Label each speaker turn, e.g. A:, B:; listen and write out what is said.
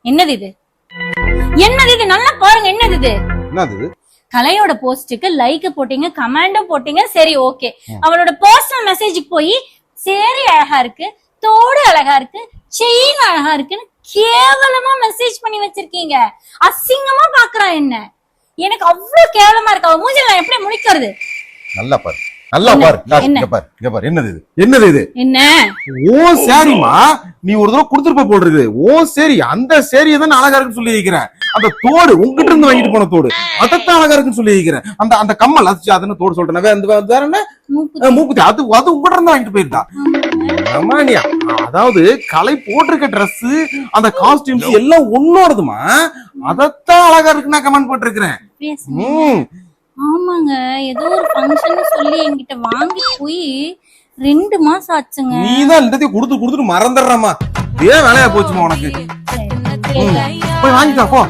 A: என்னது இது? என்னது இது? நல்லா பாருங்க, என்னது இது? கலையோட போஸ்டுக்கு லைக் போட்டீங்க, கமெண்டும் போட்டீங்க, சரி ஓகே. அவளோட பர்சனல் மெசேஜுக்கு போய் சரி அழகா இருக்கு, தோடு அழகா இருக்கு, செயின் அழகா இருக்குன்னு கேவலமா மெசேஜ் பண்ணி வச்சிருக்கீங்க. அசிங்கமா பாக்குறா என்ன? எனக்கு அவ்வளவு கேவலமா இருக்கு. அவ மூஞ்சில நான் எப்படி முடிக்கிறது?
B: நல்லா பாரு, நல்லா பாரு. இங்க பாரு, இங்க பாரு. என்னது இது? என்னது இது?
A: என்ன?
B: ஓ சரிமா, நீ ஒரு தடவை கொடுத்துட்டு போல் இருக்குது. ஓ சரி, அந்த சேரியை தான் அழகா இருக்குன்னு சொல்லி இருக்கிறேன். அந்த தோடு உங்ககிட்ட இருந்து வாங்கிட்டு போன தோடு அதத்தான் அழகா இருக்குன்னு சொல்லி இருக்கிறேன். அந்த அந்த கம்மல் அதுன்னு தோடு சொல்றேன். வேற என்ன? மூக்குத்தி. அது உங்ககிட்ட இருந்து வாங்கிட்டு போயிருந்தா. அதாவது கலை போட்டிருக்க ட்ரெஸ், அந்த காஸ்டியூம்ஸ் எல்லாம் ஒன்னோடதுமா. அதத்தான் அழகா இருக்குன்னு நான் கமெண்ட் போட்டிருக்கிறேன்.
A: ஆமாங்க, ஏதோ ஒரு ஃபங்க்ஷன் சொல்லி என்கிட்ட வாங்கி போய் 2 மாசம் ஆச்சுங்க.
B: நீதான் எல்லாத்தையும் கொடுத்துட்டு மறந்துடுறமா. இதே வேலையா போச்சுமா உனக்கு. போய் வாங்கிக்கா போ.